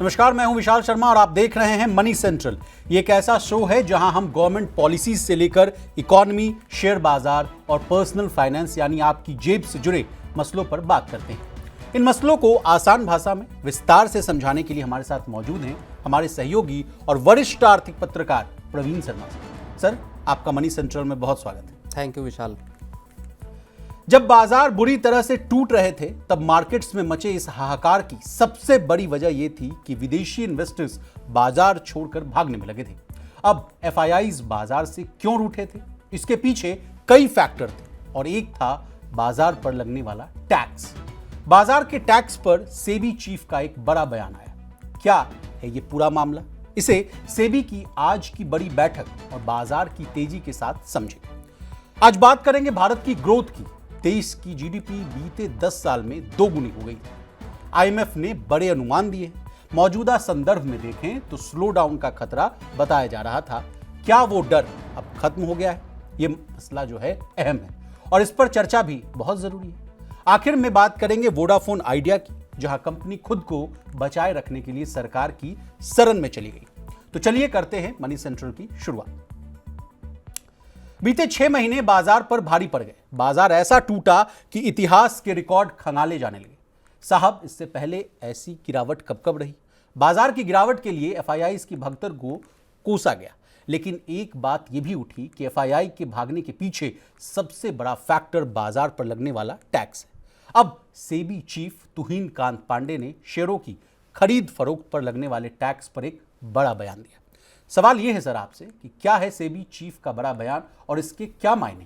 नमस्कार, मैं हूं विशाल शर्मा और आप देख रहे हैं मनी सेंट्रल। ये एक ऐसा शो है जहां हम गवर्नमेंट पॉलिसीज से लेकर इकोनॉमी, शेयर बाजार और पर्सनल फाइनेंस यानी आपकी जेब से जुड़े मसलों पर बात करते हैं। इन मसलों को आसान भाषा में विस्तार से समझाने के लिए हमारे साथ मौजूद हैं हमारे सहयोगी और वरिष्ठ आर्थिक पत्रकार प्रवीण शर्मा। सर, आपका मनी सेंट्रल में बहुत स्वागत है। थैंक यू विशाल। जब बाजार बुरी तरह से टूट रहे थे तब मार्केट्स में मचे इस हाहाकार की सबसे बड़ी वजह यह थी कि विदेशी इन्वेस्टर्स बाजार छोड़कर भागने में लगे थे। अब एफआईआईज बाजार से क्यों रूठे थे, इसके पीछे कई फैक्टर थे और एक था बाजार पर लगने वाला टैक्स। बाजार के टैक्स पर सेबी चीफ का एक बड़ा बयान आया। क्या है ये पूरा मामला, इसे सेबी की आज की बड़ी बैठक और बाजार की तेजी के साथ समझें। आज बात करेंगे भारत की ग्रोथ की। देश की जीडीपी बीते 10 साल में दोगुनी हो गई। आईएमएफ ने बड़े अनुमान दिए। मौजूदा संदर्भ में देखें तो स्लो डाउन का खतरा बताया जा रहा था। क्या वो डर अब खत्म हो गया है? ये मसला जो है अहम है और इस पर चर्चा भी बहुत जरूरी है। आखिर में बात करेंगे वोडाफोन आइडिया की, जहां कंपनी खुद को बचाए रखने के लिए सरकार की शरण में चली गई। तो चलिए करते हैं मनी सेंट्रल की शुरुआत। बीते 6 महीने बाजार पर भारी पड़ गए। बाजार ऐसा टूटा कि इतिहास के रिकॉर्ड खंगाले जाने लगे। साहब, इससे पहले ऐसी गिरावट कब कब रही? बाजार की गिरावट के लिए एफआईआईज की भगदड़ को कोसा गया, लेकिन एक बात यह भी उठी कि एफआईआई के भागने के पीछे सबसे बड़ा फैक्टर बाजार पर लगने वाला टैक्स है। अब सेबी चीफ तुहिन कांत पांडे ने शेयरों की खरीद फरोख्त पर लगने वाले टैक्स पर एक बड़ा बयान दिया। सवाल यह है सर आपसे कि क्या है सेबी चीफ का बड़ा बयान और इसके क्या मायने?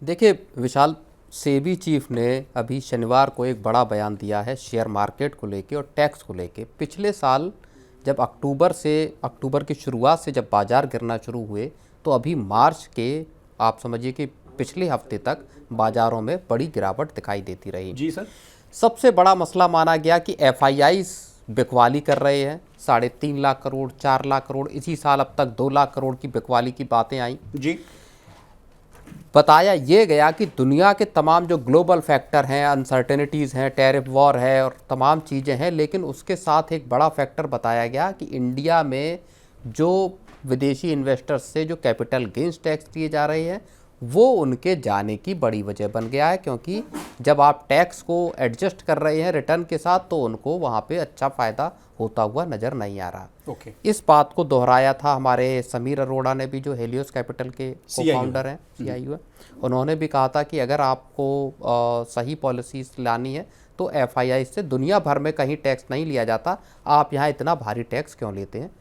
देखिए विशाल, सेबी चीफ ने अभी शनिवार को एक बड़ा बयान दिया है शेयर मार्केट को लेके और टैक्स को लेके। पिछले साल जब अक्टूबर की शुरुआत से जब बाजार गिरना शुरू हुए तो अभी मार्च के आप समझिए कि पिछले हफ्ते तक बाजारों में बड़ी गिरावट दिखाई देती रही। जी सर। सबसे बड़ा मसला माना गया कि एफआईआईज बिकवाली कर रहे हैं। 3.5 लाख करोड़, 4 लाख करोड़, इसी साल अब तक 2 लाख करोड़ की बिकवाली की बातें आई। जी। बताया ये गया कि दुनिया के तमाम जो ग्लोबल फैक्टर हैं, अनसर्टेनिटीज़ हैं, टैरिफ वॉर है और तमाम चीज़ें हैं, लेकिन उसके साथ एक बड़ा फैक्टर बताया गया कि इंडिया में जो विदेशी इन्वेस्टर्स से जो कैपिटल गेंस टैक्स दिए जा रहे हैं वो उनके जाने की बड़ी वजह बन गया है, क्योंकि जब आप टैक्स को एडजस्ट कर रहे हैं रिटर्न के साथ तो उनको वहाँ पे अच्छा फ़ायदा होता हुआ नज़र नहीं आ रहा। इस बात को दोहराया था हमारे समीर अरोड़ा ने भी, जो हेलियोस कैपिटल के को-फाउंडर हैं, CIO है। उन्होंने भी कहा था कि अगर आपको सही पॉलिसीज लानी है तो एफआईआई से दुनिया भर में कहीं टैक्स नहीं लिया जाता, आप यहाँ इतना भारी टैक्स क्यों लेते हैं।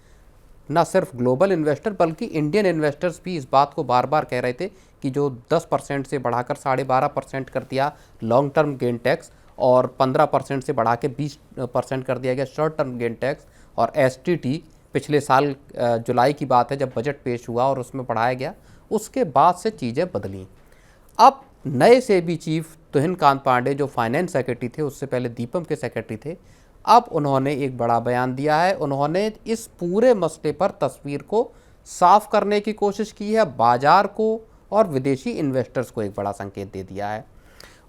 न सिर्फ ग्लोबल इन्वेस्टर बल्कि इंडियन इन्वेस्टर्स भी इस बात को बार बार कह रहे थे कि जो 10% से बढ़ाकर 12.5% कर दिया लॉन्ग टर्म गेन टैक्स और 15% से बढ़ा के 20% कर दिया गया शॉर्ट टर्म गेन टैक्स, और STT पिछले साल जुलाई की बात है जब बजट पेश हुआ और उसमें बढ़ाया गया, उसके बाद से चीज़ें बदली। अब नए सेबी चीफ तुहिन कांत पांडे जो फाइनेंस सेक्रेटरी थे, उससे पहले दीपम के सेक्रेटरी थे, अब उन्होंने एक बड़ा बयान दिया है। उन्होंने इस पूरे मसले पर तस्वीर को साफ करने की कोशिश की है। बाजार को और विदेशी इन्वेस्टर्स को एक बड़ा संकेत दे दिया है।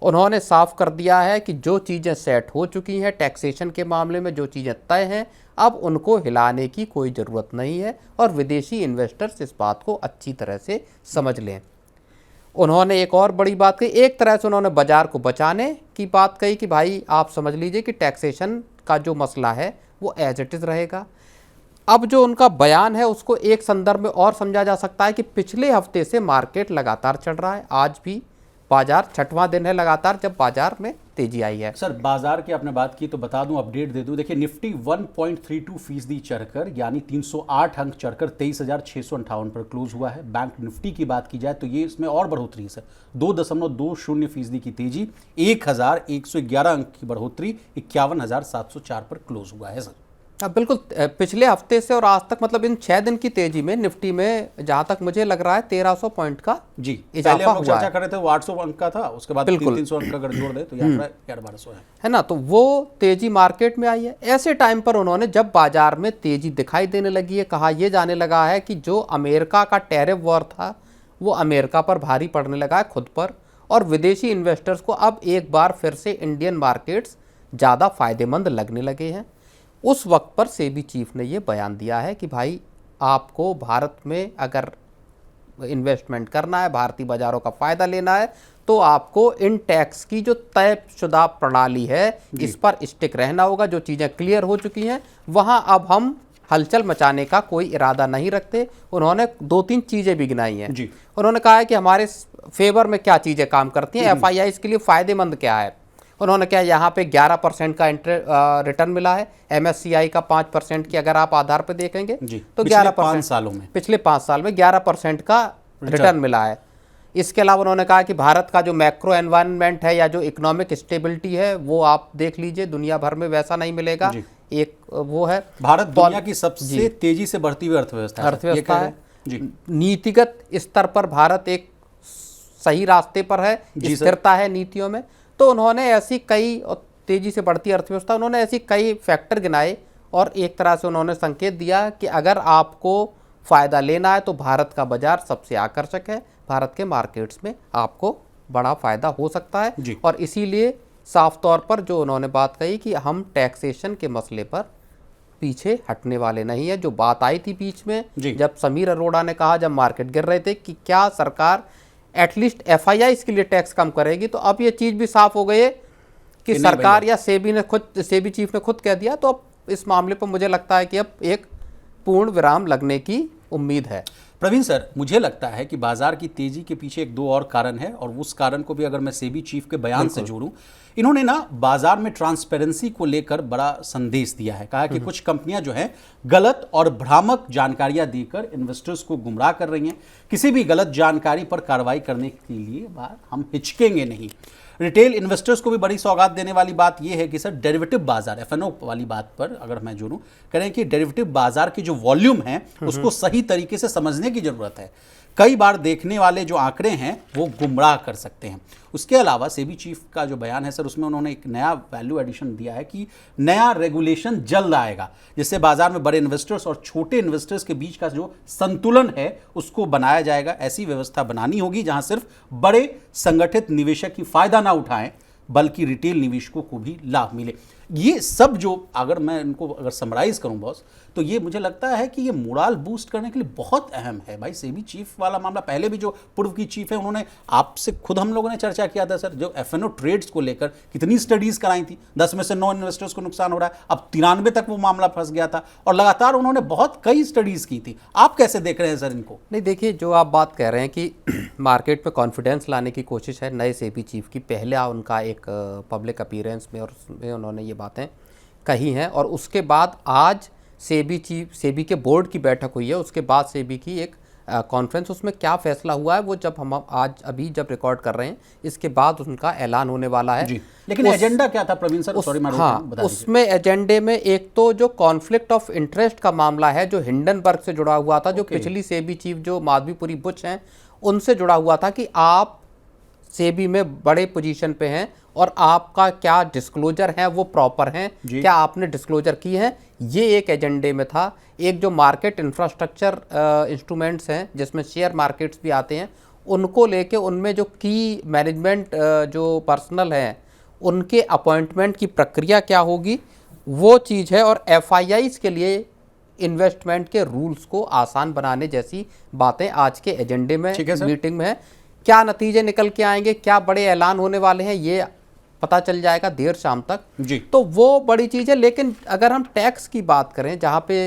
उन्होंने साफ कर दिया है कि जो चीज़ें सेट हो चुकी हैं टैक्सेशन के मामले में, जो चीज़ें तय हैं, अब उनको हिलाने की कोई ज़रूरत नहीं है और विदेशी इन्वेस्टर्स इस बात को अच्छी तरह से समझ लें। उन्होंने एक और बड़ी बात कही, एक तरह से उन्होंने बाजार को बचाने की बात कही कि भाई आप समझ लीजिए कि टैक्सेशन का जो मसला है वो एज इट इज़ रहेगा। अब जो उनका बयान है उसको एक संदर्भ में और समझा जा सकता है कि पिछले हफ्ते से मार्केट लगातार चढ़ रहा है। आज भी बाजार 6वां दिन है लगातार जब बाजार में तेजी आई है। सर, बाजार की आपने बात की तो बता दूं, अपडेट दे दूं। देखिए, निफ्टी 1.32% चढ़कर यानी 308 अंक चढ़कर 23,658 पर क्लोज हुआ है। बैंक निफ्टी की बात की जाए तो ये इसमें और बढ़ोतरी है सर, 2.20% की तेजी, 1,111 अंक की बढ़ोतरी, 51,704 पर क्लोज हुआ है सर। बिल्कुल, पिछले हफ्ते से और आज तक मतलब इन 6 दिन की तेजी में निफ्टी में जहां तक मुझे लग रहा है 1300 पॉइंट का जी इजाफा हुआ है। चर्चा कर रहे थे वो 800 अंक का था, उसके बाद 300 अंक का अगर जोड़ दे तो 1100 है ना। तो वो तेजी मार्केट में आई है। ऐसे टाइम पर उन्होंने जब बाजार में तेजी दिखाई देने लगी है, कहा यह जाने लगा है कि जो अमेरिका का टैरिफ वॉर था वो अमेरिका पर भारी पड़ने लगा है खुद पर, और विदेशी इन्वेस्टर्स को अब एक बार फिर से इंडियन मार्केट्स ज़्यादा फायदेमंद लगने लगे हैं। उस वक्त पर सेबी चीफ ने ये बयान दिया है कि भाई आपको भारत में अगर इन्वेस्टमेंट करना है, भारतीय बाजारों का फायदा लेना है, तो आपको इन टैक्स की जो तयशुदा प्रणाली है इस पर स्टिक रहना होगा। जो चीज़ें क्लियर हो चुकी हैं वहाँ अब हम हलचल मचाने का कोई इरादा नहीं रखते। उन्होंने 2-3 चीज़ें भी गिनाई हैं। उन्होंने कहा है कि हमारे फेवर में क्या चीज़ें काम करती हैं, FIIs के लिए फ़ायदेमंद क्या है। उन्होंने क्या यहाँ पे 11% का रिटर्न मिला है, MSCI का 5% की अगर आप आधार पर देखेंगे तो 11% पिछले 5 साल में 11% का रिटर्न मिला है। इसके अलावा उन्होंने कहा कि भारत का जो मैक्रो एनवायरनमेंट है या जो इकोनॉमिक स्टेबिलिटी है वो आप देख लीजिए, दुनिया भर में वैसा नहीं मिलेगा। एक वो है, भारत दुनिया की सबसे तेजी से बढ़ती हुई अर्थव्यवस्था है। नीतिगत स्तर पर भारत एक सही रास्ते पर है, स्थिरता है नीतियों में। तो उन्होंने ऐसी कई, तेजी से बढ़ती अर्थव्यवस्था, उन्होंने ऐसी कई फैक्टर गिनाए और एक तरह से उन्होंने संकेत दिया कि अगर आपको फ़ायदा लेना है तो भारत का बाजार सबसे आकर्षक है, भारत के मार्केट्स में आपको बड़ा फ़ायदा हो सकता है। और इसीलिए साफ तौर पर जो उन्होंने बात कही कि हम टैक्सेशन के मसले पर पीछे हटने वाले नहीं है। जो बात आई थी बीच में जब समीर अरोड़ा ने कहा, जब मार्केट गिर रहे थे, कि क्या सरकार एटलीस्ट FIIs के लिए टैक्स कम करेगी, तो अब ये चीज़ भी साफ हो गई है कि सरकार या सेबी चीफ ने खुद कह दिया। तो अब इस मामले पर मुझे लगता है कि अब एक पूर्ण विराम लगने की उम्मीद है। प्रवीण सर, मुझे लगता है कि बाजार की तेजी के पीछे एक दो और कारण है, और उस कारण को भी अगर मैं सेबी चीफ के बयान से जोड़ूं, इन्होंने ना बाजार में ट्रांसपेरेंसी को लेकर बड़ा संदेश दिया है। कहा कि कुछ कंपनियां जो हैं गलत और भ्रामक जानकारियां देकर इन्वेस्टर्स को गुमराह कर रही हैं। किसी भी गलत जानकारी पर कार्रवाई करने के लिए हम हिचकेंगे नहीं। रिटेल इन्वेस्टर्स को भी बड़ी सौगात देने वाली बात यह है कि सर डेरिवेटिव बाजार, FNO वाली बात पर अगर मैं जोड़ूं, करें कि डेरिवेटिव बाजार की जो वॉल्यूम है उसको सही तरीके से समझने की जरूरत है। कई बार देखने वाले जो आंकड़े हैं वो गुमराह कर सकते हैं। उसके अलावा सेबी चीफ का जो बयान है सर, उसमें उन्होंने एक नया वैल्यू एडिशन दिया है कि नया रेगुलेशन जल्द आएगा, जिससे बाजार में बड़े इन्वेस्टर्स और छोटे इन्वेस्टर्स के बीच का जो संतुलन है उसको बनाया जाएगा। ऐसी व्यवस्था बनानी होगी जहां सिर्फ बड़े संगठित निवेशक ही फायदा ना उठाएं बल्कि रिटेल निवेशकों को भी लाभ मिले। ये सब जो अगर मैं इनको अगर समराइज करूं बॉस, तो ये मुझे लगता है कि ये मोरल बूस्ट करने के लिए बहुत अहम है। भाई सेबी चीफ वाला मामला, पहले भी जो पूर्व की चीफ है उन्होंने आपसे खुद हम लोगों ने चर्चा किया था सर, जो FNO ट्रेड्स को लेकर कितनी स्टडीज कराई थी, 10 में से 9 इन्वेस्टर्स को नुकसान हो रहा है, अब 93 तक वो मामला फंस गया था और लगातार उन्होंने बहुत कई स्टडीज की थी। आप कैसे देख रहे हैं सर इनको? नहीं देखिए, जो आप बात कह रहे हैं कि मार्केट में कॉन्फिडेंस लाने की कोशिश है नए सेबी चीफ की, पहले उनका एक पब्लिक अपीयरेंस में और उसमें उन्होंने ये बातें कही हैं, और उसके बाद आज सेबी के बोर्ड की बैठक हुई है, उसके बाद सेबी की एक कॉन्फ्रेंस, उसमें क्या फैसला हुआ है वो जब हम आज अभी जब रिकॉर्ड कर रहे हैं इसके बाद उनका ऐलान होने वाला है। लेकिन एजेंडा क्या था प्रवीण सर? उसमें एजेंडे में एक तो जो कॉन्फ्लिक्ट ऑफ इंटरेस्ट का मामला है जो हिंडनबर्ग से जुड़ा हुआ था, जो पिछली सेबी चीफ जो माधवीपुरी बुच हैं उनसे जुड़ा हुआ था कि आप सेबी में बड़े पोजीशन पे हैं और आपका क्या डिस्क्लोजर है वो प्रॉपर हैं, क्या आपने डिस्क्लोजर की है, ये एक एजेंडे में था। एक जो मार्केट इंफ्रास्ट्रक्चर इंस्ट्रूमेंट्स हैं जिसमें शेयर मार्केट्स भी आते हैं, उनको लेके उनमें जो की मैनेजमेंट जो पर्सनल हैं उनके अपॉइंटमेंट की प्रक्रिया क्या होगी वो चीज़ है, और FIIs के लिए इन्वेस्टमेंट के रूल्स को आसान बनाने जैसी बातें आज के एजेंडे में मीटिंग में है। क्या नतीजे निकल के आएंगे, क्या बड़े ऐलान होने वाले हैं, ये पता चल जाएगा देर शाम तक जी। तो वो बड़ी चीज़ है। लेकिन अगर हम टैक्स की बात करें, जहाँ पे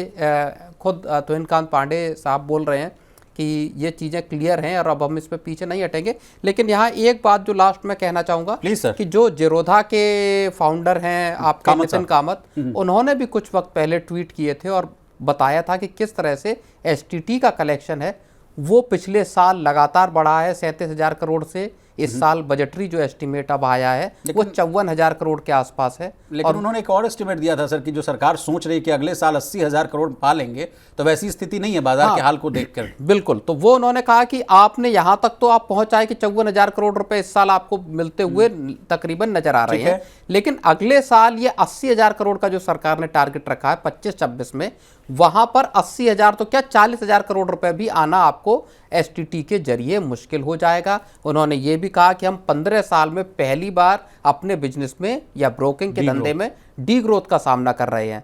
खुद तुहिनकांत पांडे साहब बोल रहे हैं कि ये चीज़ें क्लियर हैं और अब हम इस पर पीछे नहीं हटेंगे, लेकिन यहाँ एक बात जो लास्ट में कहना चाहूँगा कि जो जेरोधा के फाउंडर हैं आपके नितिन कामत, उन्होंने भी कुछ वक्त पहले ट्वीट किए थे और बताया था कि किस तरह से STT का कलेक्शन है वो पिछले साल लगातार बढ़ा है 37,000 करोड़ से। इस साल बजटरी जो एस्टिमेट अब आया है वो 54,000 करोड़ के आसपास है। लेकिन और उन्होंने एक और एस्टिमेट दिया था सर कि जो सरकार सोच रही है कि अगले साल 80,000 करोड़ पा लेंगे, तो वैसी स्थिति नहीं है बाजार के हाल को देखकर। बिल्कुल, तो वो उन्होंने कहा कि आपने यहां तक तो आप पहुंचाए कि 54,000 करोड़ रुपए इस साल आपको मिलते हुए तकरीबन नजर आ रहे हैं, लेकिन अगले साल ये 80,000 करोड़ का जो सरकार ने टारगेट रखा है 25-26 में, वहां पर 80,000 तो क्या 40,000 करोड़ रुपए भी आना आपको STT के जरिए मुश्किल हो जाएगा। उन्होंने ये भी कहा कि हम 15 साल में पहली बार अपने बिजनेस में या ब्रोकिंग के धंधे में डी ग्रोथ का सामना कर रहे हैं।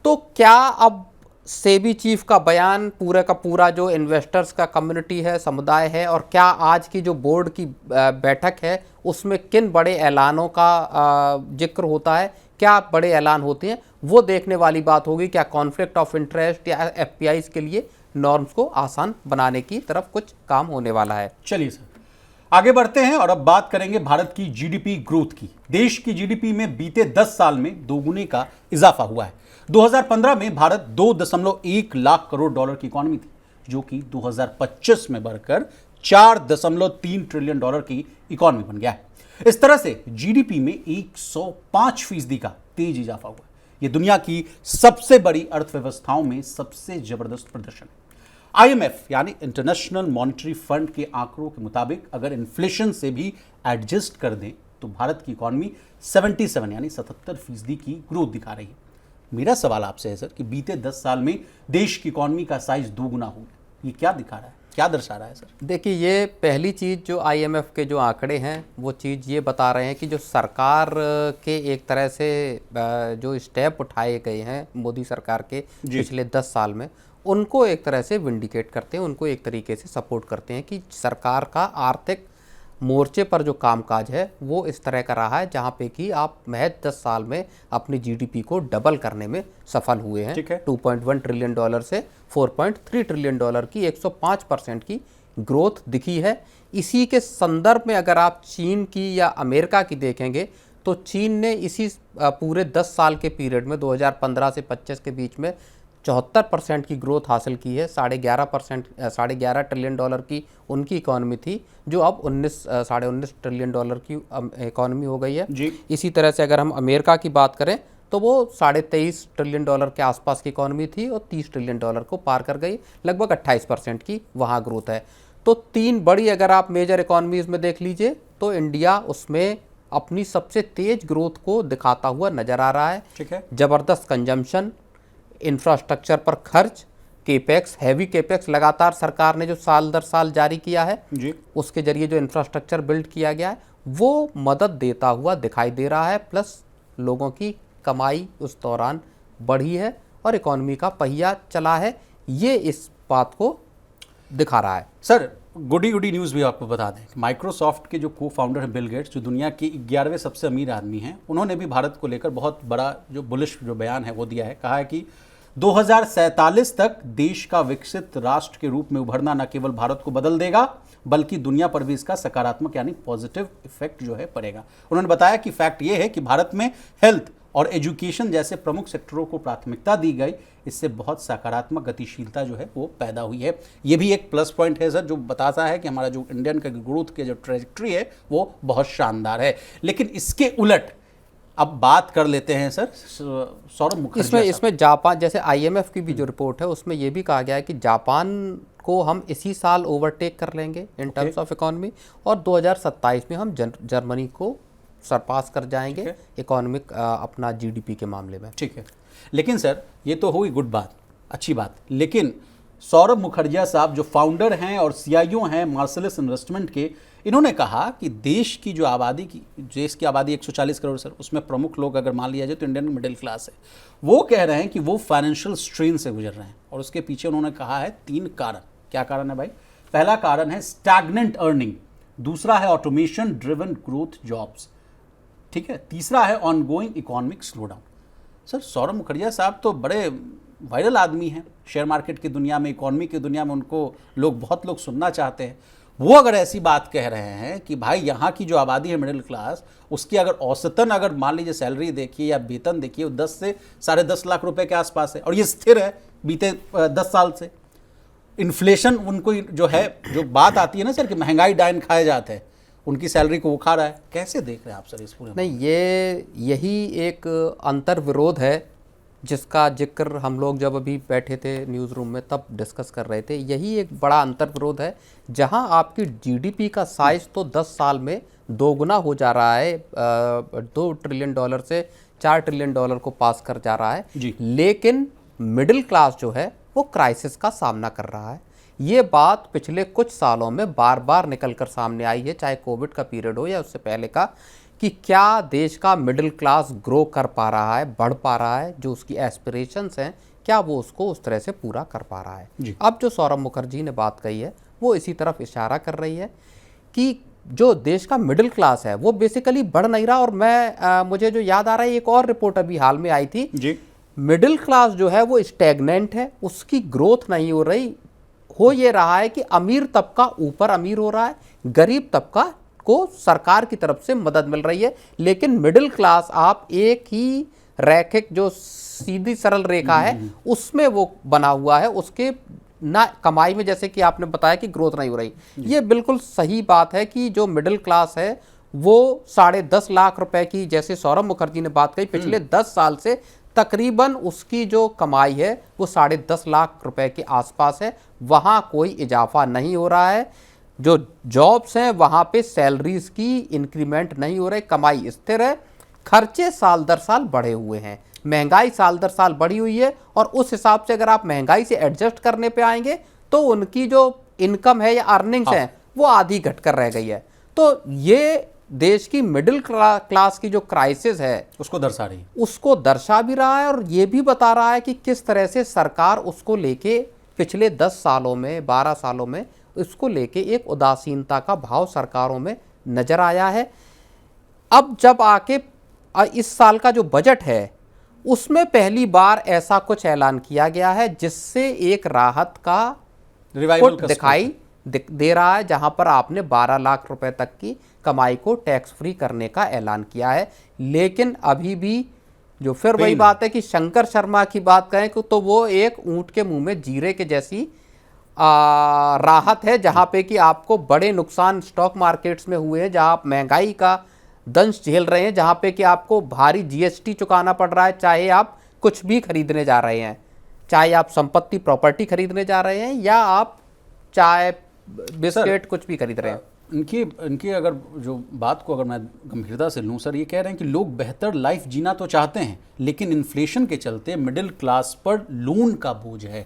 तो क्या अब सेबी चीफ का बयान पूरा का पूरा जो इन्वेस्टर्स का कम्युनिटी है, समुदाय है, और क्या आज की जो बोर्ड की बैठक है उसमें किन बड़े ऐलानों का जिक्र होता है, क्या बड़े ऐलान होते हैं, वो देखने वाली बात होगी। क्या कॉन्फ्लिक्ट ऑफ इंटरेस्ट या एफपीआईज के लिए नॉर्म्स को आसान बनाने की तरफ कुछ काम होने वाला है। चलिए सर, आगे बढ़ते हैं और अब बात करेंगे भारत की जीडीपी ग्रोथ की। देश की जीडीपी में बीते 10 साल में दोगुने का इजाफा हुआ है। 2015 में भारत 2.1 लाख करोड़ डॉलर की इकॉनमी थी, जो कि 2025 में बढ़कर 4.3 ट्रिलियन डॉलर की इकॉनमी बन गया है। इस तरह से जीडीपी में 105% का तेज इजाफा हुआ। यह दुनिया की सबसे बड़ी अर्थव्यवस्थाओं में सबसे जबरदस्त प्रदर्शन है। आईएमएफ यानी इंटरनेशनल मॉनेटरी फंड के आंकड़ों के मुताबिक अगर इन्फ्लेशन से भी एडजस्ट कर दें तो भारत की इकॉनमी 77 यानी 77% की ग्रोथ दिखा रही है। मेरा सवाल आपसे है सर कि बीते 10 साल में देश की इकॉनमी का साइज दोगुना हो गया, ये क्या दिखा रहा है, क्या दर्शा रहा है सर? देखिए, ये पहली चीज़ जो आईएमएफ के जो आंकड़े हैं वो चीज़ ये बता रहे हैं कि जो सरकार के एक तरह से जो स्टेप उठाए गए हैं मोदी सरकार के पिछले 10 साल में, उनको एक तरह से विंडिकेट करते हैं, उनको एक तरीके से सपोर्ट करते हैं कि सरकार का आर्थिक मोर्चे पर जो कामकाज है वो इस तरह का रहा है जहाँ पे कि आप महज 10 साल में अपनी जीडीपी को डबल करने में सफल हुए हैं। 2.1 ट्रिलियन डॉलर से 4.3 ट्रिलियन डॉलर की 105% की ग्रोथ दिखी है। इसी के संदर्भ में अगर आप चीन की या अमेरिका की देखेंगे तो चीन ने इसी पूरे 10 साल के पीरियड में 2015 से 25 के बीच में 74% की ग्रोथ हासिल की है। 11.5 ट्रिलियन डॉलर की उनकी इकॉनमी थी, जो अब 19 ट्रिलियन डॉलर की इकॉनमी हो गई है जी। इसी तरह से अगर हम अमेरिका की बात करें तो वो 23.5 ट्रिलियन डॉलर के आसपास की इकॉनमी थी और 30 ट्रिलियन डॉलर को पार कर गई, लगभग 28% की वहाँ ग्रोथ है। तो तीन बड़ी अगर आप मेजर इकॉनमीज में देख लीजिए तो इंडिया उसमें अपनी सबसे तेज ग्रोथ को दिखाता हुआ नजर आ रहा है। ठीक है। जबरदस्त कंजम्पशन, इंफ्रास्ट्रक्चर पर खर्च, केपेक्स, हैवी केपेक्स लगातार सरकार ने जो साल दर साल जारी किया है जी, उसके जरिए जो इंफ्रास्ट्रक्चर बिल्ड किया गया है वो मदद देता हुआ दिखाई दे रहा है। प्लस लोगों की कमाई उस दौरान बढ़ी है और इकॉनमी का पहिया चला है, ये इस बात को दिखा रहा है। सर गुडी न्यूज़ भी आपको बता दें, माइक्रोसॉफ्ट के जो को फाउंडर हैं बिल गेट्स, जो दुनिया के 11वें सबसे अमीर आदमी हैं, उन्होंने भी भारत को लेकर बहुत बड़ा जो बुलिश जो बयान है वो दिया है। कहा है कि 2047 तक देश का विकसित राष्ट्र के रूप में उभरना न केवल भारत को बदल देगा बल्कि दुनिया पर भी इसका सकारात्मक यानी पॉजिटिव इफेक्ट जो है पड़ेगा। उन्होंने बताया कि फैक्ट ये है कि भारत में हेल्थ और एजुकेशन जैसे प्रमुख सेक्टरों को प्राथमिकता दी गई, इससे बहुत सकारात्मक गतिशीलता जो है वो पैदा हुई है। ये भी एक प्लस पॉइंट है सर, जो बताता है कि हमारा जो इंडियन का ग्रोथ के जो ट्रेजेक्ट्री है वो बहुत शानदार है। लेकिन इसके उलट अब बात कर लेते हैं सर सौरभ मुखर्जी इसमें जापान, जैसे आईएमएफ की भी जो रिपोर्ट है उसमें यह भी कहा गया है कि जापान को हम इसी साल ओवरटेक कर लेंगे इन टर्म्स ऑफ इकोनॉमी और 2027 में हम जर्मनी को सरपास कर जाएंगे इकोनॉमिक अपना जीडीपी के मामले में। ठीक है, लेकिन सर ये तो हुई गुड बात, अच्छी बात, लेकिन सौरभ मुखर्जी साहब जो फाउंडर हैं और सीईओ हैं मार्सलिस इन्वेस्टमेंट के, इन्होंने कहा कि देश की आबादी 140 करोड़ सर, उसमें प्रमुख लोग अगर मान लिया जाए तो इंडियन मिडिल क्लास है। वो कह रहे हैं कि वो फाइनेंशियल स्ट्रेन से गुजर रहे हैं और उसके पीछे उन्होंने कहा है 3 कारण। क्या कारण है भाई? पहला कारण है स्टैग्नेंट अर्निंग, दूसरा है ऑटोमेशन ड्रिवन ग्रोथ जॉब्स, ठीक है, तीसरा है ongoing economic slowdown. Sir Saurabh Mukherjee साहब तो बड़े वायरल आदमी हैं शेयर मार्केट की दुनिया में, इकोनॉमी की दुनिया में, उनको बहुत लोग सुनना चाहते हैं। वो अगर ऐसी बात कह रहे हैं कि भाई यहाँ की जो आबादी है मिडिल क्लास, उसकी अगर औसतन अगर मान लीजिए सैलरी देखिए या वेतन देखिए, वो 10 से 10.5 लाख रुपए के आसपास है और ये स्थिर है बीते 10 साल से। इन्फ्लेशन उनको जो है, जो बात आती है ना सर कि महंगाई डाइन खाए जाते हैं, उनकी सैलरी को वो खा रहा है। कैसे देख रहे हैं आप सर इस पूरे? नहीं, यही एक अंतर विरोध है जिसका जिक्र हम लोग जब अभी बैठे थे न्यूज़ रूम में तब डिस्कस कर रहे थे। यही एक बड़ा अंतर विरोध है जहां आपकी जीडीपी का साइज तो 10 साल में दोगुना हो जा रहा है, 2 ट्रिलियन डॉलर से 4 ट्रिलियन डॉलर को पास कर जा रहा है जी। लेकिन मिडिल क्लास जो है वो क्राइसिस का सामना कर रहा है। ये बात पिछले कुछ सालों में बार बार निकल कर सामने आई है, चाहे कोविड का पीरियड हो या उससे पहले का, कि क्या देश का मिडिल क्लास ग्रो कर पा रहा है, बढ़ पा रहा है, जो उसकी एस्पिरेशंस हैं क्या वो उसको उस तरह से पूरा कर पा रहा है। अब जो सौरभ मुखर्जी ने बात कही है वो इसी तरफ इशारा कर रही है कि जो देश का मिडिल क्लास है वो बेसिकली बढ़ नहीं रहा। और मुझे जो याद आ रहा है, एक और रिपोर्ट अभी हाल में आई थी जी, मिडिल क्लास जो है वो स्टैग्नेंट है, उसकी ग्रोथ नहीं हो रही। हो ये रहा है कि अमीर तबका ऊपर अमीर हो रहा है, गरीब तबका को सरकार की तरफ से मदद मिल रही है, लेकिन मिडिल क्लास आप एक ही रैखिक जो सीधी सरल रेखा है उसमें वो बना हुआ है, उसके ना कमाई में, जैसे कि आपने बताया कि ग्रोथ नहीं हो रही। ये बिल्कुल सही बात है कि जो मिडिल क्लास है वो 10.5 लाख रुपए की, जैसे सौरभ मुखर्जी ने बात कही, पिछले 10 साल से तकरीबन उसकी जो कमाई है वो 10.5 लाख रुपए के आसपास है। वहाँ कोई इजाफा नहीं हो रहा है, जो जॉब्स हैं वहाँ पे सैलरीज की इंक्रीमेंट नहीं हो रही, कमाई स्थिर है, खर्चे साल दर साल बढ़े हुए हैं, महंगाई साल दर साल बढ़ी हुई है। और उस हिसाब से अगर आप महंगाई से एडजस्ट करने पे आएंगे तो उनकी जो इनकम है या अर्निंग्स है वो आधी घट कर रह गई है। तो ये देश की मिडिल क्लास की जो क्राइसिस है उसको दर्शा रही है, उसको दर्शा भी रहा है और ये भी बता रहा है कि किस तरह से सरकार उसको लेके पिछले 10 सालों में 12 सालों में उसको लेके एक उदासीनता का भाव सरकारों में नजर आया है। अब जब आके इस साल का जो बजट है उसमें पहली बार ऐसा कुछ ऐलान किया गया है जिससे एक राहत का रिवाइवल दिखाई दे रहा है, जहां पर आपने 12 लाख रुपए तक की कमाई को टैक्स फ्री करने का ऐलान किया है। लेकिन अभी भी जो फिर वही बात है कि शंकर शर्मा की बात करें तो वो एक ऊंट के मुंह में जीरे के जैसी राहत है, जहां पे कि आपको बड़े नुकसान स्टॉक मार्केट्स में हुए हैं, जहां आप महंगाई का दंश झेल रहे हैं, जहां पे कि आपको भारी जीएसटी चुकाना पड़ रहा है, चाहे आप कुछ भी खरीदने जा रहे हैं, चाहे आप संपत्ति प्रॉपर्टी खरीदने जा रहे हैं या आप चाय बिस्किट कुछ भी खरीद रहे हैं। इनकी अगर जो बात को अगर मैं गंभीरता से लूँ सर, ये कह रहे हैं कि लोग बेहतर लाइफ जीना तो चाहते हैं लेकिन इन्फ्लेशन के चलते मिडिल क्लास पर लोन का बोझ है,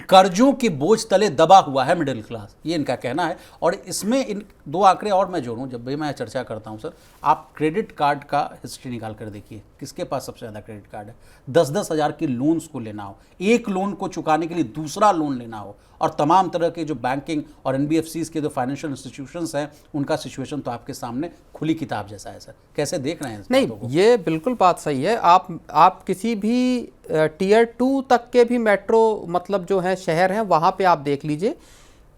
कर्जों के बोझ तले दबा हुआ है मिडिल क्लास, ये इनका कहना है। और इसमें इन 2 आंकड़े और मैं जोड़ूं, जब भी मैं चर्चा करता हूं सर, आप क्रेडिट कार्ड का हिस्ट्री निकाल कर देखिए, किसके पास सबसे ज़्यादा क्रेडिट कार्ड है। 10-10 हज़ार के लोन्स को लेना हो, एक लोन को चुकाने के लिए दूसरा लोन लेना हो, और तमाम तरह के जो बैंकिंग और एनबीएफसीज के जो फाइनेंशियल इंस्टीट्यूशंस हैं उनका सिचुएशन तो आपके सामने खुली किताब जैसा है सर। कैसे देख रहे हैं इस बातों को? ये बिल्कुल बात सही है। आप किसी भी टियर 2 तक के भी मेट्रो मतलब जो है शहर हैं वहाँ पे आप देख लीजिए,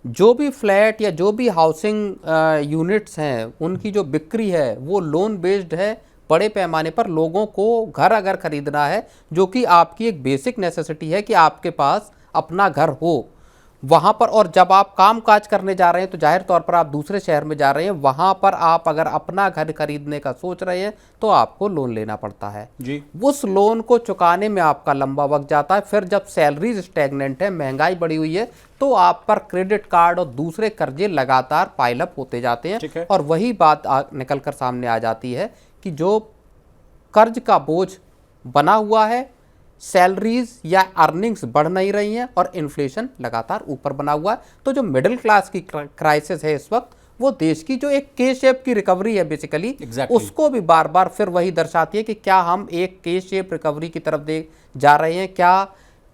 जो भी फ्लैट या जो भी हाउसिंग यूनिट्स हैं उनकी जो बिक्री है वो लोन बेस्ड है। बड़े पैमाने पर लोगों को घर अगर खरीदना है, जो कि आपकी एक बेसिक नेसेसिटी है कि आपके पास अपना घर हो वहाँ पर, और जब आप काम काज करने जा रहे हैं तो जाहिर तौर पर आप दूसरे शहर में जा रहे हैं, वहाँ पर आप अगर अपना घर खरीदने का सोच रहे हैं तो आपको लोन लेना पड़ता है जी। उस लोन को चुकाने में आपका लंबा वक्त जाता है। फिर जब सैलरीज स्टैग्नेंट है, महंगाई बढ़ी हुई है, तो आप पर क्रेडिट कार्ड और दूसरे कर्जे लगातार पाइलअप होते जाते हैं। और वही बात निकल कर सामने आ जाती है कि जो कर्ज का बोझ बना हुआ है, सैलरीज या अर्निंग्स बढ़ नहीं रही हैं और इन्फ्लेशन लगातार ऊपर बना हुआ है। तो जो मिडिल क्लास की क्राइसिस है इस वक्त, वो देश की जो एक के शेप की रिकवरी है बेसिकली उसको भी बार बार फिर वही दर्शाती है कि क्या हम एक के शेप रिकवरी की तरफ जा रहे हैं, क्या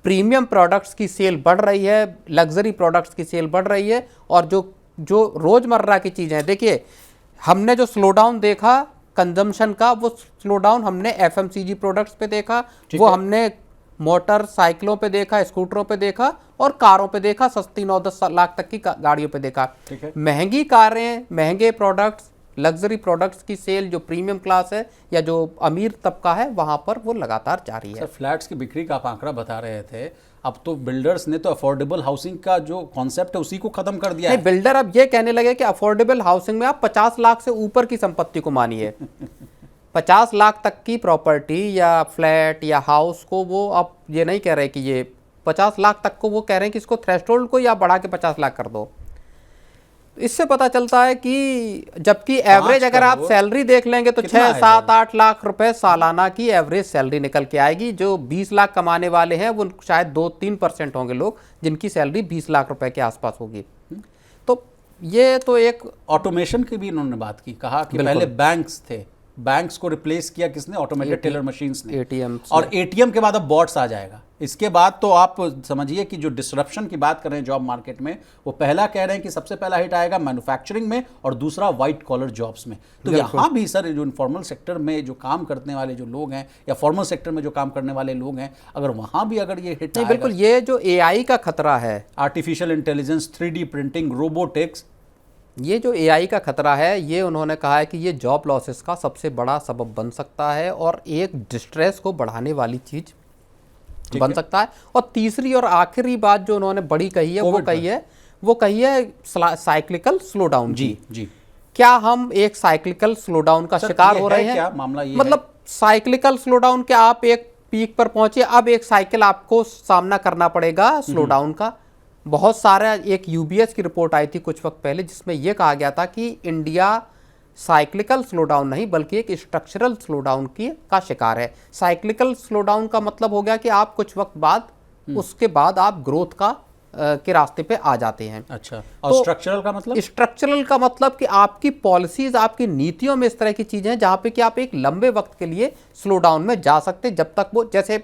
प्रीमियम प्रोडक्ट्स की सेल बढ़ रही है, लग्जरी प्रोडक्ट्स की सेल बढ़ रही है, और जो रोजमर्रा की चीज़ें हैं। देखिए, हमने जो स्लो डाउन देखा कंजम्पशन का, वो स्लो डाउन हमने एफएमसीजी प्रोडक्ट्स पे देखा, वो हमने मोटरसाइकिलों पे देखा, स्कूटरों पे देखा और कारों पे देखा, सस्ती 9-10 लाख तक की गाड़ियों पे देखा। महंगी कारें, महंगे प्रोडक्ट्स, लग्जरी प्रोडक्ट्स की सेल जो प्रीमियम क्लास है या जो अमीर तबका है वहां पर वो लगातार जारी है। फ्लैट्स की बिक्री का आप आंकड़ा बता रहे थे, अब तो बिल्डर्स ने तो अफोर्डेबल हाउसिंग का जो कॉन्सेप्ट है उसी को खत्म कर दिया है। बिल्डर अब ये कहने लगे कि अफोर्डेबल हाउसिंग में आप 50 लाख से ऊपर की संपत्ति को मानिए 50 लाख तक की प्रॉपर्टी या फ्लैट या हाउस को वो अब ये नहीं कह रहे कि ये 50 लाख तक को, वो कह रहे हैं कि इसको थ्रेशोल्ड को या बढ़ा के 50 लाख कर दो। इससे पता चलता है कि जबकि एवरेज अगर आप सैलरी देख लेंगे तो 6-7-8 लाख रुपए सालाना की एवरेज सैलरी निकल के आएगी। जो 20 लाख कमाने वाले हैं वो शायद 2-3% होंगे लोग जिनकी सैलरी 20 लाख रुपए के आसपास होगी। तो ये तो एक ऑटोमेशन की भी इन्होंने बात की, कहा कि पहले बैंक्स थे, बैंक्स को रिप्लेस किया किसने? ऑटोमेटेड टेलर मशीन्स ने। एटीएम और एटीएम के बाद अब बॉट्स आ जाएगा। इसके बाद तो आप समझिए कि जो डिसरप्शन की बात कर रहे हैं जॉब मार्केट में, वो पहला कह रहे हैं कि सबसे पहला हिट आएगा मैन्युफैक्चरिंग में और दूसरा व्हाइट कॉलर जॉब्स में। तो यहाँ भी सर जो इनफॉर्मल सेक्टर में जो काम करने वाले जो लोग हैं या फॉर्मल सेक्टर में जो काम करने वाले लोग हैं, अगर वहाँ भी अगर ये हिट, बिल्कुल, ये जो एआई का खतरा है, artificial intelligence, 3D printing, robotics, ये जो एआई का खतरा है, ये उन्होंने कहा है कि ये जॉब लॉसेस का सबसे बड़ा सबब बन सकता है और एक डिस्ट्रेस को बढ़ाने वाली चीज बन सकता है। और तीसरी और आखिरी बात जो उन्होंने बड़ी कही है, वो कही है साइक्लिकल स्लोडाउन। जी, क्या हम एक साइक्लिकल स्लोडाउन का शिकार हो रहे हैं? क्या मामला ये मतलब साइक्लिकल स्लोडाउन, क्या आप एक पीक पर पहुंचे, अब एक साइकिल आपको सामना करना पड़ेगा स्लोडाउन का। बहुत सारा, एक यूबीएस की रिपोर्ट आई थी कुछ वक्त पहले जिसमें यह कहा गया था कि इंडिया साइक्लिकल स्लोडाउन नहीं बल्कि एक स्ट्रक्चरल स्लोडाउन का शिकार है। साइक्लिकल स्लोडाउन का मतलब हो गया कि आप कुछ वक्त बाद, उसके बाद आप ग्रोथ के रास्ते पे आ जाते हैं। अच्छा, और स्ट्रक्चरल का मतलब? स्ट्रक्चरल का मतलब कि आपकी पॉलिसीज, आपकी नीतियों में इस तरह की चीजें हैं जहां पे कि आप एक लंबे वक्त के लिए स्लो डाउन में जा सकते हैं, जब तक वो, जैसे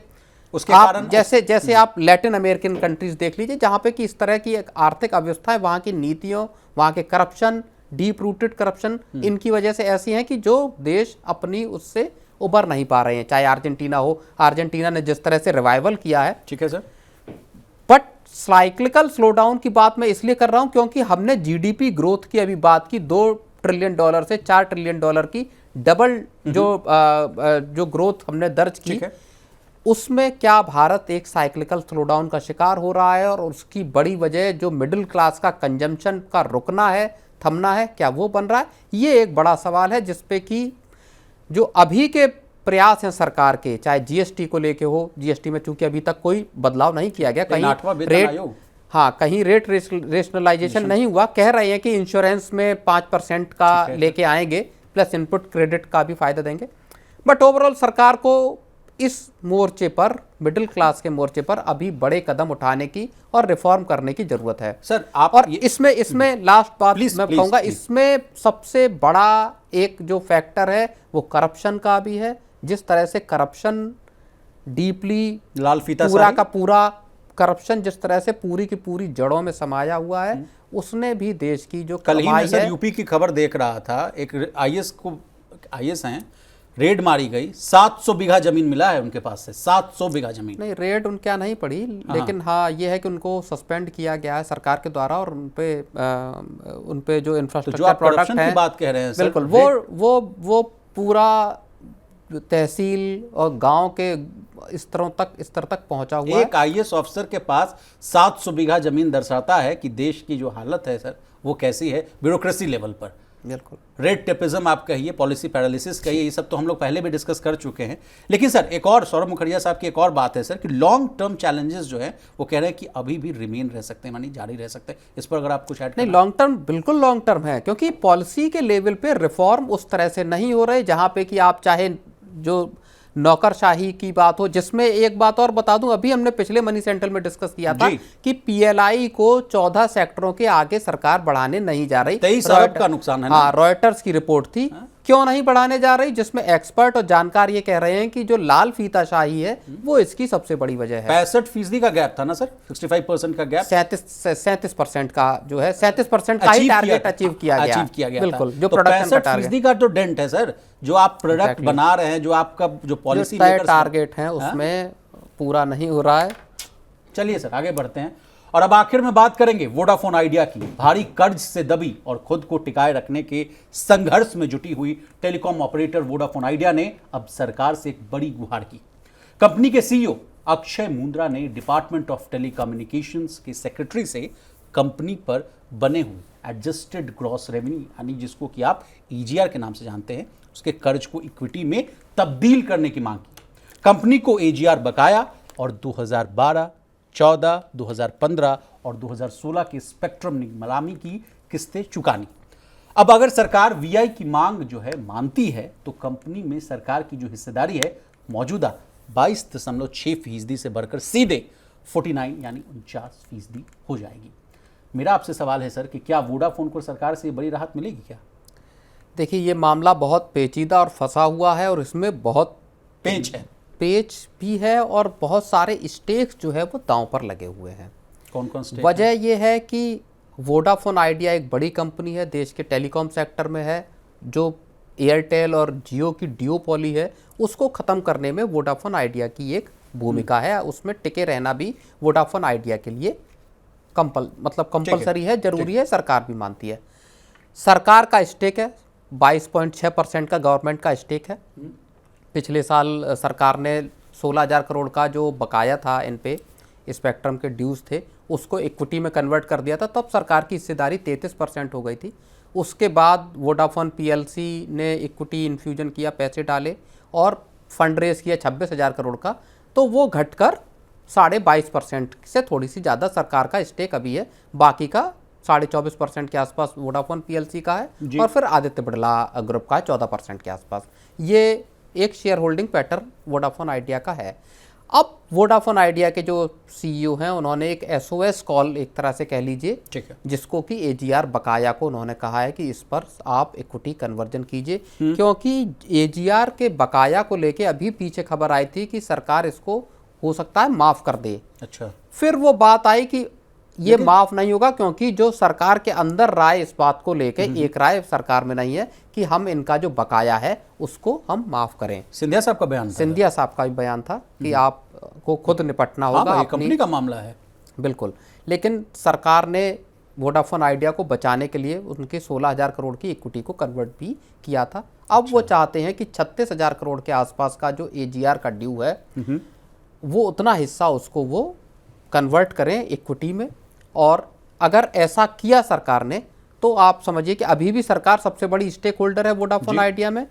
उसके कारण जैसे आप लैटिन अमेरिकन कंट्रीज देख लीजिए जहां पे कि इस तरह की एक आर्थिक अव्यवस्था है, वहां की नीतियों, वहां के करप्शन, डीप रूटेड करप्शन, इनकी वजह से ऐसी हैं कि जो देश अपनी उससे उबर नहीं पा रहे हैं। चाहे अर्जेंटीना हो, अर्जेंटीना ने जिस तरह से रिवाइवल किया है। ठीक है सर, बट साइक्लिकल स्लोडाउन की बात मैं इसलिए कर रहा हूं क्योंकि हमने जीडीपी ग्रोथ की अभी बात की, $2 ट्रिलियन से $4 ट्रिलियन की डबल जो ग्रोथ हमने दर्ज की, उसमें क्या भारत एक साइक्लिकल स्लोडाउन का शिकार हो रहा है? और उसकी बड़ी वजह जो मिडिल क्लास का कंजम्पशन का रुकना है, थमना है, क्या वो बन रहा है? ये एक बड़ा सवाल है जिसपे कि जो अभी के प्रयास हैं सरकार के, चाहे जीएसटी को लेके हो, जीएसटी में चूंकि अभी तक कोई बदलाव नहीं किया गया, कहीं रेट रेशनलाइजेशन नहीं हुआ, कह रहे हैं कि इंश्योरेंस में 5% का लेके आएंगे, प्लस इनपुट क्रेडिट का भी फायदा देंगे। बट ओवरऑल सरकार को इस मोर्चे पर, मिडिल क्लास के मोर्चे पर अभी बड़े कदम उठाने की और रिफॉर्म करने की जरूरत है सर। आप और इसमें लास्ट बात मैं कहूंगा, इसमें सबसे बड़ा एक जो फैक्टर है वो करप्शन का भी है। जिस तरह से करप्शन डीपली, लाल फीता पूरा का पूरा करप्शन जिस तरह से पूरी की पूरी जड़ों में समाया हुआ है, उसने भी देश की जो कल ही मैं सर यूपी की खबर देख रहा था, एक आईएएस हैं, रेड मारी गई, 700 बीघा जमीन मिला है उनके पास से, 700 बीघा जमीन। नहीं, रेड उनके नहीं पड़ी, लेकिन हाँ ये है कि उनको सस्पेंड किया गया है सरकार के द्वारा और उनपे जो इंफ्रास्ट्रक्चर प्रोडक्ट है, बात कह रहे हैं बिल्कुल, वो पूरा तहसील और गांव के स्तर तक पहुंचा हुआ है। एक आईएएस ऑफिसर के पास 700 बीघा जमीन दर्शाता है कि देश की जो हालत है सर वो कैसी है ब्यूरोक्रेसी लेवल पर। बिल्कुल, रेड टेपिज्म आप कहिए, पॉलिसी पैरालिसिस कहिए, ये सब तो हम लोग पहले भी डिस्कस कर चुके हैं। लेकिन सर एक और, सौरभ मुखर्जिया साहब की एक और बात है सर कि लॉन्ग टर्म चैलेंजेस जो है वो कह रहे हैं कि अभी भी रिमेन रह सकते हैं, मानी जारी रह सकते हैं। इस पर अगर आप कुछ ऐड नहीं, लॉन्ग टर्म, बिल्कुल लॉन्ग टर्म है, क्योंकि पॉलिसी के लेवल पे रिफॉर्म उस तरह से नहीं हो रहे जहां पे कि आप चाहे जो नौकरशाही की बात हो, जिसमें एक बात और बता दूं, अभी हमने पिछले मनी सेंट्रल में डिस्कस किया था कि पीएलआई को 14 सेक्टरों के आगे सरकार बढ़ाने नहीं जा रही। 23 अरब का नुकसान है ना? हाँ, रॉयटर्स की रिपोर्ट थी। क्यों नहीं बढ़ाने जा रही? जिसमें एक्सपर्ट और जानकार ये कह रहे हैं कि जो लाल फीताशाही है वो इसकी सबसे बड़ी वजह है। 65% का गैप था ना सर, 65% का गैप, 37% का जो है, 37% का ही टारगेट अचीव किया गया। बिल्कुल, जो प्रोडक्शन का 65% का तो डेंट है सर, जो आप प्रोडक्ट बना रहे हैं, जो आपका जो पॉलिसी टारगेट है उसमें पूरा नहीं हो रहा है। चलिए सर आगे बढ़ते हैं और अब आखिर में बात करेंगे वोडाफोन आइडिया की। भारी कर्ज से दबी और खुद को टिकाए रखने के संघर्ष में जुटी हुई टेलीकॉम ऑपरेटर वोडाफोन आइडिया ने अब सरकार से एक बड़ी गुहार की। कंपनी के सीईओ अक्षय मुंद्रा ने डिपार्टमेंट ऑफ टेलीकम्युनिकेशंस के सेक्रेटरी से कंपनी पर बने हुए एडजस्टेड ग्रॉस रेवेन्यू, यानी जिसको कि आप ईजीआर के नाम से जानते हैं, उसके कर्ज को इक्विटी में तब्दील करने की मांग की। कंपनी को एजीआर बकाया और 2012, 14, 2015 और 2016 के स्पेक्ट्रम नीलामी की किस्तें चुकानी। अब अगर सरकार वीआई की मांग जो है मानती है तो कंपनी में सरकार की जो हिस्सेदारी है मौजूदा 22.6% से बढ़कर सीधे 49 यानी 49% हो जाएगी। मेरा आपसे सवाल है सर कि क्या वोडाफोन को सरकार से बड़ी राहत मिलेगी क्या? देखिए, ये मामला बहुत पेचीदा और फंसा हुआ है और इसमें बहुत पेच भी है और बहुत सारे स्टेक्स जो है वो दांव पर लगे हुए हैं। कौन कौन स्टेक वजह यह है कि वोडाफोन आइडिया एक बड़ी कंपनी है, देश के टेलीकॉम सेक्टर में है। जो एयरटेल और जियो की डियोपॉली है उसको ख़त्म करने में वोडाफोन आइडिया की एक भूमिका है। उसमें टिके रहना भी वोडाफोन आइडिया के लिए कंपलसरी है, जरूरी है, सरकार भी मानती है। सरकार का स्टेक है 22.6% का, गवर्नमेंट का स्टेक है। पिछले साल सरकार ने 16,000 करोड़ का जो बकाया था इन पे स्पेक्ट्रम के ड्यूज थे उसको इक्विटी में कन्वर्ट कर दिया था, तब सरकार की हिस्सेदारी 33% हो गई थी। उसके बाद वोडाफोन पीएलसी ने इक्विटी इन्फ्यूजन किया, पैसे डाले और फंड रेज किया 26,000 करोड़ का, तो वो घटकर 22.5% से थोड़ी सी ज़्यादा सरकार का स्टेक अभी है। बाकी का 24.5% के आसपास वोडाफोन पीएलसी का है और फिर आदित्य बिरला ग्रुप का 14% के आसपास। ये एक share holding pattern Vodafone idea का है। अब वोडाफोन आइडिया के जो सीईओ हैं उन्होंने एक एसओएस कॉल एक तरह से कह लीजिए, जिसको कि एजीआर बकाया को उन्होंने कहा है कि इस पर आप इक्विटी कन्वर्जन कीजिए, क्योंकि एजीआर के बकाया को लेके अभी पीछे खबर आई थी कि सरकार इसको हो सकता है माफ कर दे। अच्छा, फिर वो बात आई कि ये माफ नहीं होगा, क्योंकि जो सरकार के अंदर राय इस बात को लेके एक राय सरकार में नहीं है कि हम इनका जो बकाया है उसको हम माफ करें। सिंधिया साहब का बयान था, सिंधिया साहब का भी बयान था कि आपको खुद निपटना होगा। हाँ, कंपनी का मामला है बिल्कुल, लेकिन सरकार ने वोडाफोन आइडिया को बचाने के लिए उनके 16,000 करोड़ की इक्विटी को कन्वर्ट भी किया था। अब वो चाहते हैं कि 36,000 करोड़ के आसपास का जो एजीआर का ड्यू है वो उतना हिस्सा उसको वो कन्वर्ट करें इक्विटी में। और अगर ऐसा किया सरकार ने तो आप समझिए कि अभी भी सरकार सबसे बड़ी स्टेक होल्डर है वोडाफोन आइडिया में।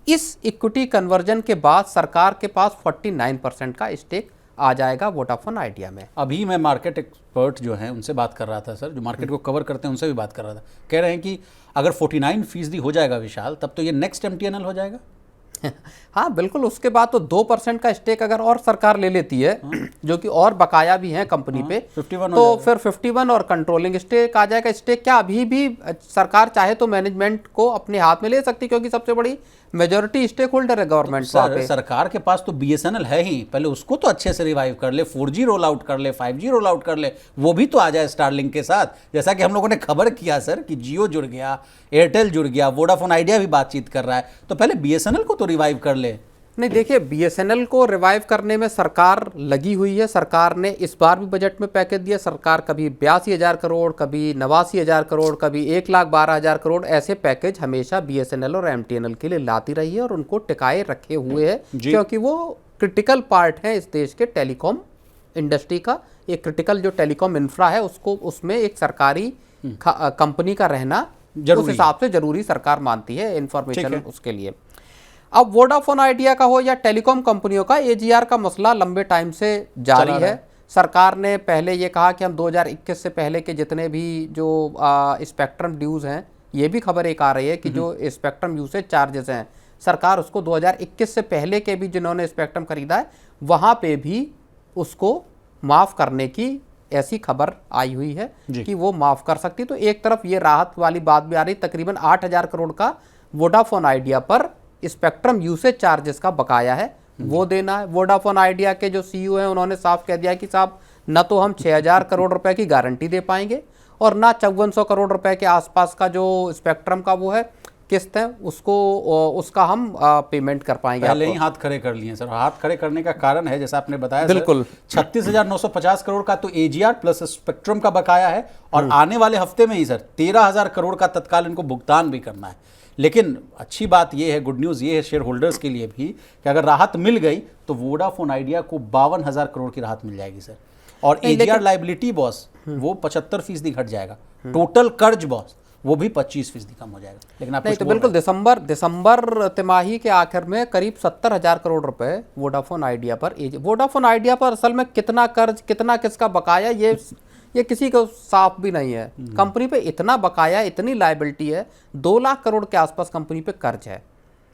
इस इक्विटी कन्वर्जन के बाद सरकार के पास 49% का स्टेक आ जाएगा वोडाफोन आइडिया में। अभी मैं मार्केट एक्सपर्ट जो हैं उनसे बात कर रहा था सर, जो मार्केट को कवर करते हैं उनसे भी बात कर रहा था। कह रहे हैं कि अगर 49% हो जाएगा विशाल, तब तो ये नेक्स्ट एमटीएनएल हो जाएगा। हाँ बिल्कुल, उसके बाद तो 2% का स्टेक अगर और सरकार ले लेती है, जो कि और बकाया भी है कंपनी पे, 51 तो फिर 51 और कंट्रोलिंग स्टेक आ जाएगा। स्टेक क्या अभी भी सरकार चाहे तो मैनेजमेंट को अपने हाथ में ले सकती, क्योंकि सबसे बड़ी मेजॉरिटी स्टेक होल्डर है गवर्नमेंट। सरकार के पास तो बीएसएनएल है ही, पहले उसको तो अच्छे से रिवाइव कर ले, 4G रोल आउट कर ले, 5G रोल आउट कर ले, वो भी तो आ जाए स्टारलिंक के साथ। जैसा कि हम लोगों ने खबर किया सर कि जियो जुड़ गया, एयरटेल जुड़ गया, वोडाफोन आइडिया भी बातचीत कर रहा है, तो पहले बीएसएनएल को तो रिवाइव कर ले। नहीं देखिए, बीएसएनएल को रिवाइव करने में सरकार लगी हुई है। सरकार ने इस बार भी बजट में पैकेज दिया। सरकार कभी 82,000 करोड़, कभी 89,000 करोड़, कभी 1,12,000 करोड़, ऐसे पैकेज हमेशा बीएसएनएल और एमटीएनएल के लिए लाती रही है और उनको टिकाए रखे हुए है, क्योंकि वो क्रिटिकल पार्ट है इस देश के टेलीकॉम इंडस्ट्री का। एक क्रिटिकल जो टेलीकॉम इंफ्रा है उसको, उसमें एक सरकारी कंपनी का रहना उस हिसाब से जरूरी सरकार मानती है, इंफॉर्मेशन उसके लिए। अब वोडाफोन आइडिया का हो या टेलीकॉम कंपनियों का, एजीआर का मसला लंबे टाइम से जारी है। सरकार ने पहले ये कहा कि हम 2021 से पहले के जितने भी जो स्पेक्ट्रम ड्यूज हैं, ये भी खबर एक आ रही है कि जो स्पेक्ट्रम यूसेज चार्जेस हैं, सरकार उसको 2021 से पहले के भी जिन्होंने स्पेक्ट्रम खरीदा है वहाँ पे भी उसको माफ़ करने की ऐसी खबर आई हुई है कि वो माफ़ कर सकती। तो एक तरफ ये राहत वाली बात भी आ रही, तकरीबन 8,000 करोड़ का वोडाफोन आइडिया पर स्पेक्ट्रम यूसेज चार्जेस का बकाया है, वो देना है। वोडाफोन आइडिया के जो सीईओ हैं उन्होंने साफ कह दिया कि साहब न तो हम 6,000 करोड़ रुपए की गारंटी दे पाएंगे और ना 5400 करोड़ रुपए के आसपास का जो स्पेक्ट्रम का वो है किस्त है उसका हम पेमेंट कर पाएंगे। पहले ही हाथ खड़े कर लिए सर। हाथ खड़े करने का कारण है, जैसा आपने बताया बिल्कुल, 36,950 करोड़ का तो एजीआर प्लस स्पेक्ट्रम का बकाया है और आने वाले हफ्ते में ही सर 13,000 करोड़ का तत्काल इनको भुगतान भी करना है। लेकिन अच्छी बात यह है, गुड न्यूज़ ये है शेयर होल्डर्स के लिए भी कि अगर राहत मिल गई तो वोडाफोन आइडिया को 52,000 करोड़ की राहत मिल जाएगी सर। और एजीआर लाइबिलिटी बॉस वो 75% घट जाएगा, टोटल कर्ज बॉस वो भी 25% कम हो जाएगा। लेकिन आप नहीं तो बिल्कुल दिसंबर तिमाही के आखिर में करीब 70,000 करोड़ रुपए वोडाफोन आइडिया पर, वोडाफोन आइडिया पर असल में कितना कर्ज, कितना किसका बकाया, ये किसी को साफ भी नहीं है। कंपनी पे इतना बकाया, इतनी लायबिलिटी है, 2 लाख करोड़ के आसपास कंपनी पे कर्ज है।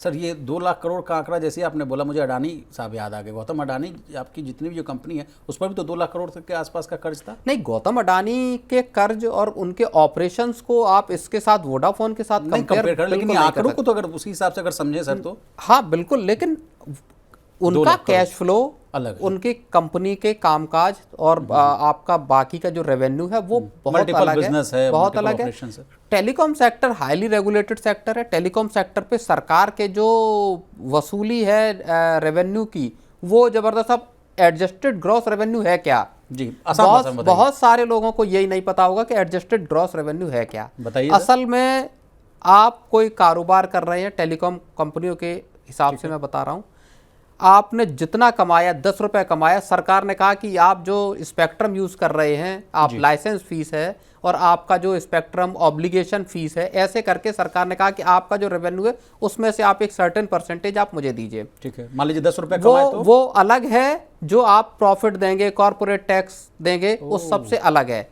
सर ये 2 लाख करोड़ का आंकड़ा जैसे आपने बोला, मुझे अडानी साहब याद आ गए। गौतम अडानी आपकी जितनी भी जो कंपनी है उस पर भी तो 2 लाख करोड़ तक के आसपास का कर्ज था। नहीं, गौतम अडानी के कर्ज और उनके ऑपरेशंस को आप इसके साथ वोडाफोन के साथ कंपेयर कर, लेकिन आंकड़ों को तो अगर उसी हिसाब से अगर समझे सर तो हाँ बिल्कुल, लेकिन उनका कैश फ्लो अलग है, उनकी कंपनी के कामकाज और आपका बाकी का जो रेवेन्यू है वो बहुत अलग है, बहुत अलग है। Telecom sector highly regulated sector है। टेलीकॉम सेक्टर पे सरकार के जो वसूली है रेवेन्यू की, वो जबरदस्त। अब एडजस्टेड ग्रॉस रेवेन्यू है क्या जी, बहुत सारे लोगों को यही नहीं पता होगा कि एडजस्टेड ग्रॉस रेवेन्यू है क्या। बताइए। असल में आप कोई कारोबार कर रहे हैं टेलीकॉम कंपनियों के हिसाब से मैं बता रहा हूँ, आपने जितना कमाया 10 रुपए कमाया, सरकार ने कहा कि आप जो स्पेक्ट्रम यूज कर रहे हैं, आप लाइसेंस फीस है और आपका जो स्पेक्ट्रम ऑब्लिगेशन फीस है, ऐसे करके सरकार ने कहा कि आपका जो रेवेन्यू है उसमें से आप एक सर्टेन परसेंटेज आप मुझे दीजिए। ठीक है, मान लीजिए 10 रुपए कमाए तो वो अलग है। जो आप प्रॉफिट देंगे, कॉर्पोरेट टैक्स देंगे, उस सबसे अलग है।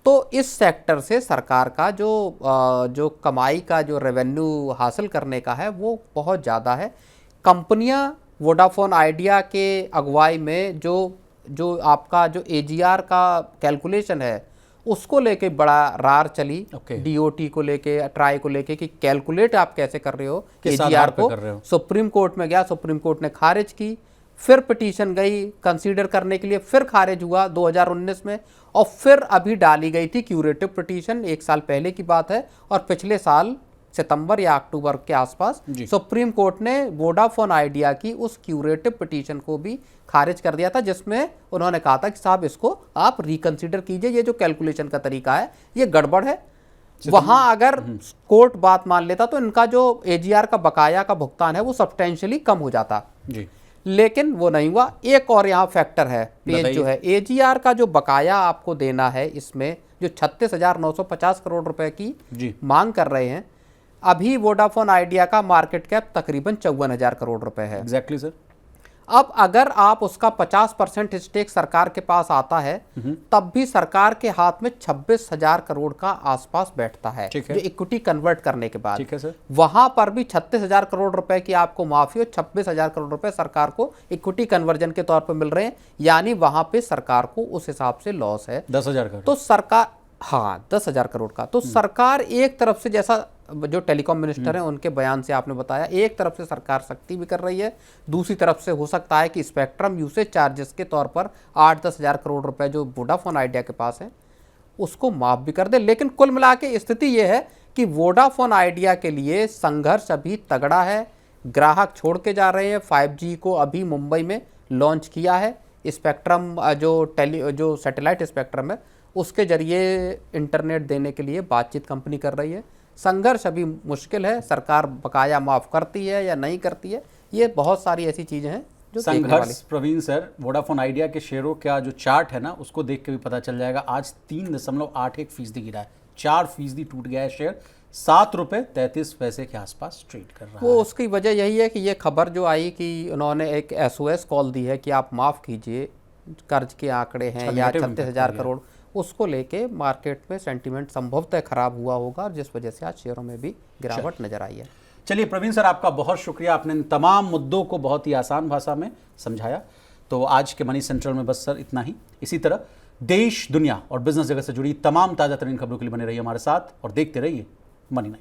तो इस सेक्टर से सरकार का जो कमाई का जो रेवेन्यू हासिल करने का है वो बहुत ज़्यादा है। कंपनियां वोडाफोन आइडिया के अगुवाई में जो आपका जो एजीआर का कैलकुलेशन है उसको लेके बड़ा रार चली। डीओटी को लेके, ट्राई को लेके कि कैलकुलेट आप कैसे कर रहे हो एजीआर को। सुप्रीम कोर्ट में गया, सुप्रीम कोर्ट ने खारिज की, फिर पिटीशन गई कंसीडर करने के लिए, फिर खारिज हुआ 2019 में, और फिर अभी डाली गई थी क्यूरेटिव पिटीशन, 1 साल पहले की बात है। और पिछले साल सितंबर या अक्टूबर के आसपास सुप्रीम कोर्ट ने वोडाफोन आइडिया की उस क्यूरेटिव पिटीशन को भी खारिज कर दिया था, जिसमें उन्होंने कहा था कि साहब इसको आप रिकंसीडर कीजिए, ये जो कैलकुलेशन का तरीका है ये गड़बड़ है। वहां अगर कोर्ट बात मान लेता तो इनका जो एजीआर का बकाया का भुगतान है वो सब्सटेंशियली कम हो जाता जी। लेकिन वो नहीं हुआ। एक और यहाँ फैक्टर है, पेज जो है एजीआर का जो बकाया आपको देना है, इसमें जो 36,950 करोड़ रुपए की मांग कर रहे हैं, अभी वोडाफोन आइडिया का मार्केट कैप तकरीबन 54,000 करोड़ रुपए है। Exactly sir. अब अगर आप उसका 50% स्टेक सरकार के पास आता है, तब भी सरकार के हाथ में 26,000 करोड़ का आसपास बैठता है, जो इक्विटी कन्वर्ट करने के बाद। ठीक है सर। वहां पर भी 36,000 करोड़ रुपए की आपको माफी और 26,000 करोड़ रुपए सरकार को इक्विटी कन्वर्जन के तौर पर मिल रहे हैं, यानी वहां पे सरकार को उस हिसाब से लॉस है 10,000 करोड़। तो सरकार, हाँ 10,000 करोड़ का। तो सरकार एक तरफ से, जैसा जो टेलीकॉम मिनिस्टर हैं उनके बयान से आपने बताया, एक तरफ से सरकार सख्ती भी कर रही है, दूसरी तरफ से हो सकता है कि स्पेक्ट्रम यूसेज चार्जेस के तौर पर 8-10 हज़ार करोड़ रुपए जो वोडाफोन आइडिया के पास है उसको माफ भी कर दे। लेकिन कुल मिला के स्थिति ये है कि वोडाफोन आइडिया के लिए संघर्ष अभी तगड़ा है। ग्राहक छोड़ के जा रहे हैं। 5G को अभी मुंबई में लॉन्च किया है। स्पेक्ट्रम जो सैटेलाइट स्पेक्ट्रम है उसके जरिए इंटरनेट देने के लिए बातचीत कंपनी कर रही है। संघर्ष अभी मुश्किल है। सरकार बकाया माफ करती है या नहीं करती है, ये बहुत सारी ऐसी चीजें हैं जो संघर्ष। प्रवीण सर, वोडाफोन आइडिया के शेयरों का जो चार्ट है ना, उसको देख के भी पता चल जाएगा। आज 3.81% गिरा है, 4% टूट गया है शेयर, 7 रुपए 33 पैसे के आसपास ट्रेड कर रहा है। वो उसकी वजह यही है कि ये खबर जो आई कि उन्होंने एक SOS कॉल दी है कि आप माफ कीजिए, कर्ज के आंकड़े हैं या 36,000 करोड़, उसको लेके मार्केट में सेंटीमेंट संभवतः खराब हुआ होगा, जिस वजह से आज शेयरों में भी गिरावट नजर आई है। चलिए प्रवीण सर, आपका बहुत शुक्रिया, आपने इन तमाम मुद्दों को बहुत ही आसान भाषा में समझाया। तो आज के मनी सेंट्रल में बस सर इतना ही। इसी तरह देश, दुनिया और बिजनेस जगत से जुड़ी तमाम ताजा तरीन खबरों के लिए बने रहिए हमारे साथ और देखते रहिए मनी 9।